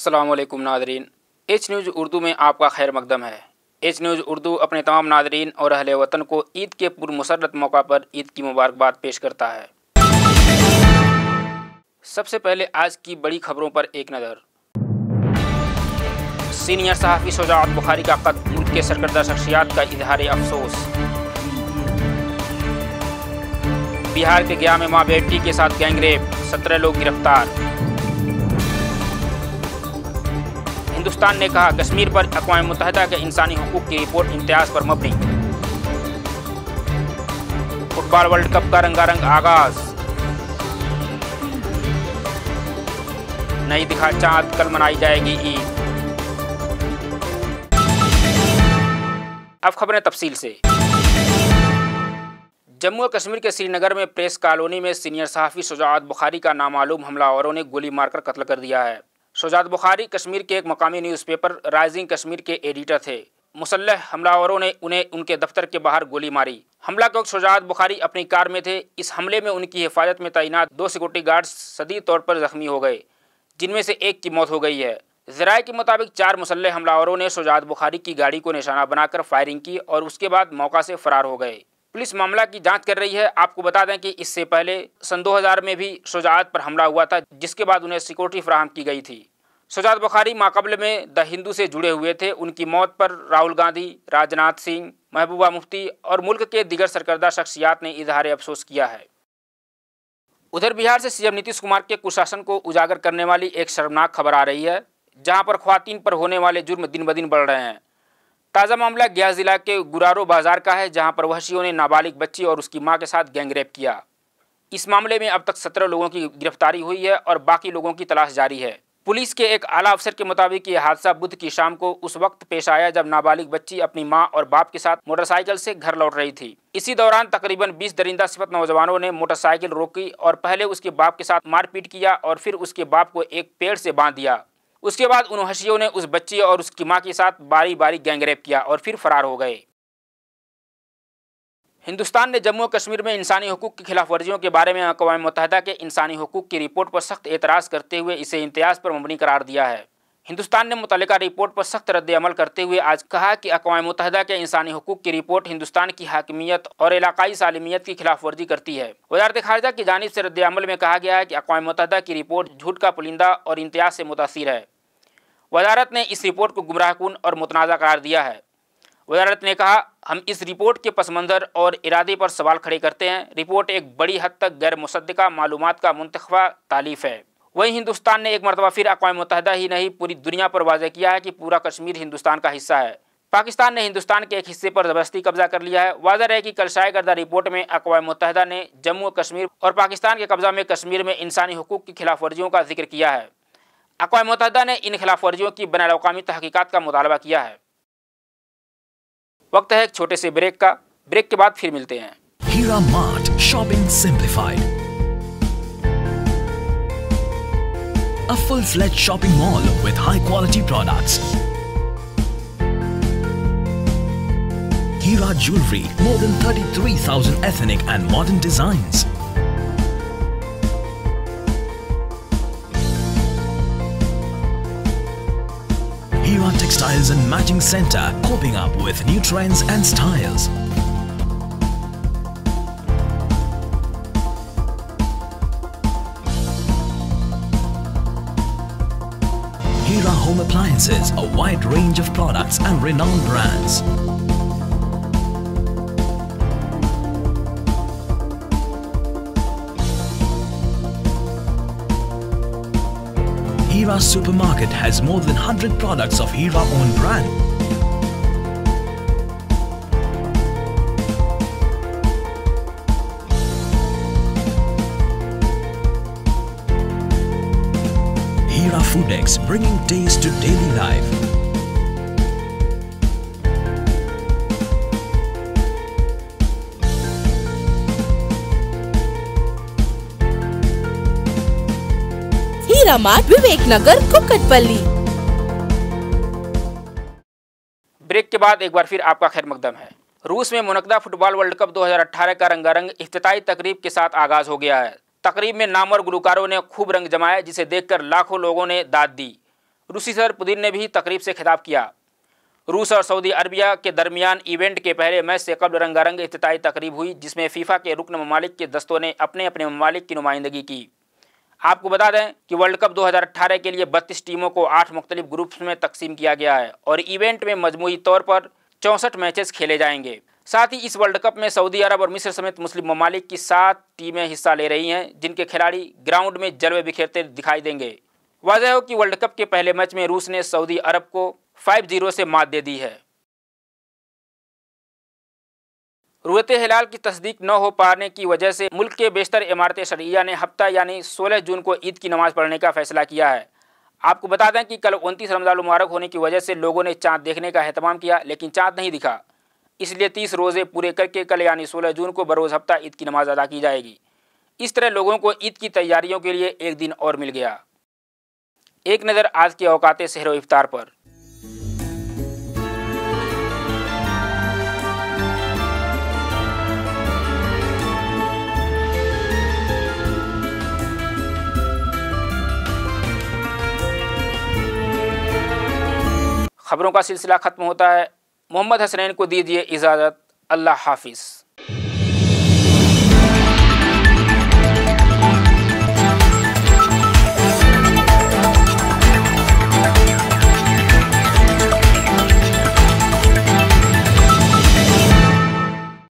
अस्सलाम वालेकुम Nadreen. H news Urdu में आपका खैर मकदम है। एच न्यूज़ उर्दू अपने तमाम नादरीन और अहले वतन को ईद के पुरमसरत मौका पर ईद की मुबारकबाद पेश करता है। सबसे पहले आज की बड़ी खबरों पर एक नज़र। सीनियर सहाफ़ी शुजाअत बुखारी का कत्ल, मुल्क के सरकर्दा शख्सियात का इजहार अफसोस। बिहार के गया में मां बेटी के साथ गैंगरेप, 17 लोग गिरफ्तार। हिंदुस्तान ने कहा कश्मीर पर अक़वाम मुत्तहिदा के इंसानी हुकूक की रिपोर्ट इम्तियाज़ पर मबनी। फुटबॉल वर्ल्ड कप का रंगारंग आगाज। नहीं दिखा चांद, कल मनाई जाएगी ईद। अब खबरें तफसील से। जम्मू और कश्मीर के श्रीनगर में प्रेस कॉलोनी में सीनियर सहाफ़ी शुजाअत बुखारी का नामालूम हमलावरों ने गोली मारकर कत्ल कर दिया है। शुजाअत बुखारी कश्मीर के एक मकामी न्यूज़पेपर राइजिंग कश्मीर के एडिटर थे। मुसल्लह हमलावरों ने उन्हें उनके दफ्तर के बाहर गोली मारी। हमला के वक्त शुजाअत बुखारी अपनी कार में थे। इस हमले में उनकी हिफाजत में तैनात 2 सिक्योरिटी गार्ड्स शदीद तौर पर जख्मी हो गए, जिनमें से एक की मौत हो गई है। ज़राए के मुताबिक 4 मुसल्लह हमलावरों ने शुजाअत बुखारी की गाड़ी को निशाना बनाकर फायरिंग की और उसके बाद मौका से फरार हो गए। पुलिस मामला की जांच कर रही है। आपको बता दें कि इससे पहले सन 2000 में भी शुजाअत पर हमला हुआ था, जिसके बाद उन्हें सिक्योरिटी फराहम की गई थी। शुजाअत बुखारी माकबल में द हिंदू से जुड़े हुए थे। उनकी मौत पर राहुल गांधी, राजनाथ सिंह, महबूबा मुफ्ती और मुल्क के दीगर सरकर्दा शख्सियात ने इजहार अफसोस किया है। उधर बिहार से सीएम नीतीश कुमार के कुशासन को उजागर करने वाली एक शर्मनाक खबर आ रही है, जहां पर ख्वातीन पर होने वाले जुर्म दिन ब दिन बढ़ रहे हैं। ताज़ा मामला गया जिला के गुरारो बाजार का है, जहां पर वहशियों ने नाबालिग बच्ची और उसकी मां के साथ गैंगरेप किया। इस मामले में अब तक 17 लोगों की गिरफ्तारी हुई है और बाकी लोगों की तलाश जारी है। पुलिस के एक आला अफसर के मुताबिक ये हादसा बुध की शाम को उस वक्त पेश आया जब नाबालिग बच्ची अपनी मां और बाप के साथ मोटरसाइकिल से घर लौट रही थी। इसी दौरान तकरीबन 20 दरिंदा सिफत नौजवानों ने मोटरसाइकिल रोकी और पहले उसके बाप के साथ मारपीट किया और फिर उसके बाप को एक पेड़ से बांध दिया। उसके बाद उन वहशियों ने उस बच्ची और उसकी मां के साथ बारी बारी गैंगरेप किया और फिर फरार हो गए। हिंदुस्तान ने जम्मू और कश्मीर में इंसानी हुकूक की खिलाफ वर्जियों के बारे में अक़वाम मुत्तहिदा के इंसानी हुकूक की रिपोर्ट पर सख्त एतराज़ करते हुए इसे इम्तियाज़ पर मबनी करार दिया है। हिंदुस्तान ने मुतल्लिका रिपोर्ट पर सख्त रद्द-ए-अमल करते हुए आज कहा कि अक़वाम मुत्तहिदा के इंसानी हुकूक की रिपोर्ट हिंदुस्तान की हाकिमियत और इलाकाई सालिमियत की खिलाफ वर्जी करती है। वज़ारत ख़ारिजा की जानिब से रद्द-ए-अमल में कहा गया है कि अक़वाम मुत्तहिदा की रिपोर्ट झूठ का पुलिंदा और इम्तियाज़ से मुतासिर है। वज़ारत ने इस रिपोर्ट को गुमराहकुन और मुतनाज़ा करार दिया है। वज़ारत ने कहा, हम इस रिपोर्ट के पस मंज़र और इरादे पर सवाल खड़े करते हैं। रिपोर्ट एक बड़ी हद तक गैर मुसद्दिक़ा मालूमात का मुंतखबा तालीफ़ है। वहीं हिंदुस्तान ने एक मरतबा फिर अक़वाम मुत्तहिदा ही नहीं पूरी दुनिया पर वाज़ेह किया है कि पूरा कश्मीर हिंदुस्तान का हिस्सा है। पाकिस्तान ने हिंदुस्तान के एक हिस्से पर ज़बरदस्ती कब्जा कर लिया है। वाज़ेह है कि कल शाया करदा रिपोर्ट में अक़वाम मुत्तहिदा ने जम्मू कश्मीर और पाकिस्तान के कब्ज़ा में कश्मीर में इंसानी हुकूक की खिलाफ वर्जियों का जिक्र किया है। अक़वाम मुत्तहिदा ने इन खिलाफ वर्जियों की बैनुल-अक़वामी तहक़ीक़ात का मुतालबा किया है। वक्त है एक छोटे से ब्रेक का। ब्रेक के बाद फिर मिलते हैं। Heera mart, shopping simplified, a full-fledged shopping mall with high-quality products. Hira Jewelry, more than 33,000 ethnic and modern designs. Hira Textiles and Matching Center, coping up with new trends and styles. Hira Home Appliances, a wide range of products and renowned brands. Hira Supermarket has more than 100 products of Hira own brand. Hira Foodex, bringing taste to daily life. Heera Mart, Vivek Nagar, Kukatpally. Break के बाद एक बार फिर आपका खैर मकदम है। रूस में मुनक़दा football world cup 2018 का रंगारंग इफ्तिताई तकरीब के साथ आगाज़ हो गया है। तकरीब में नामवर गुलकारों ने खूब रंग जमाया, जिसे देखकर लाखों लोगों ने दाद दी। रूसी सदर पुतिन ने भी तकरीब से खिताब किया। रूस और सऊदी अरबिया के दरमियान इवेंट के पहले मैच से कबल रंगारंग इफ्तिताई तकरीब हुई, जिसमें फीफा के रुकन ममालिक के दस्तों ने अपने अपने ममालिक की नुमाइंदगी की। आपको बता दें कि वर्ल्ड कप 2018 के लिए 32 टीमों को 8 मुख्तलिफ ग्रुप्स में तकसीम किया गया है और इवेंट में मजमूई तौर पर 64 मैचेस खेले जाएंगे। साथ ही इस वर्ल्ड कप में सऊदी अरब और मिस्र समेत मुस्लिम ममालिक की 7 टीमें हिस्सा ले रही हैं, जिनके खिलाड़ी ग्राउंड में जलवे बिखेरते दिखाई देंगे। वाज़ेह हो कि वर्ल्ड कप के पहले मैच में रूस ने सऊदी अरब को 5-0 से मात दे दी है। रुयते हिलाल की तस्दीक न हो पाने की वजह से मुल्क के बेशतर इमारत शरइया ने हफ्ता यानी 16 जून को ईद की नमाज पढ़ने का फैसला किया है। आपको बता दें कि कल 29 रमज़ान मुबारक होने की वजह से लोगों ने चाँद देखने का एहतमाम किया, लेकिन चाँद नहीं दिखा। इसलिए 30 रोज़े पूरे करके कल यानी 16 जून को बरोज़ हफ्ता ईद की नमाज अदा की जाएगी। इस तरह लोगों को ईद की तैयारियों के लिए एक दिन और मिल गया। एक नज़र आज के औकाते सहर व इफ्तार पर। खबरों का सिलसिला ख़त्म होता है। मोहम्मद हसनैन को दीजिए इजाज़त। अल्लाह हाफिज़।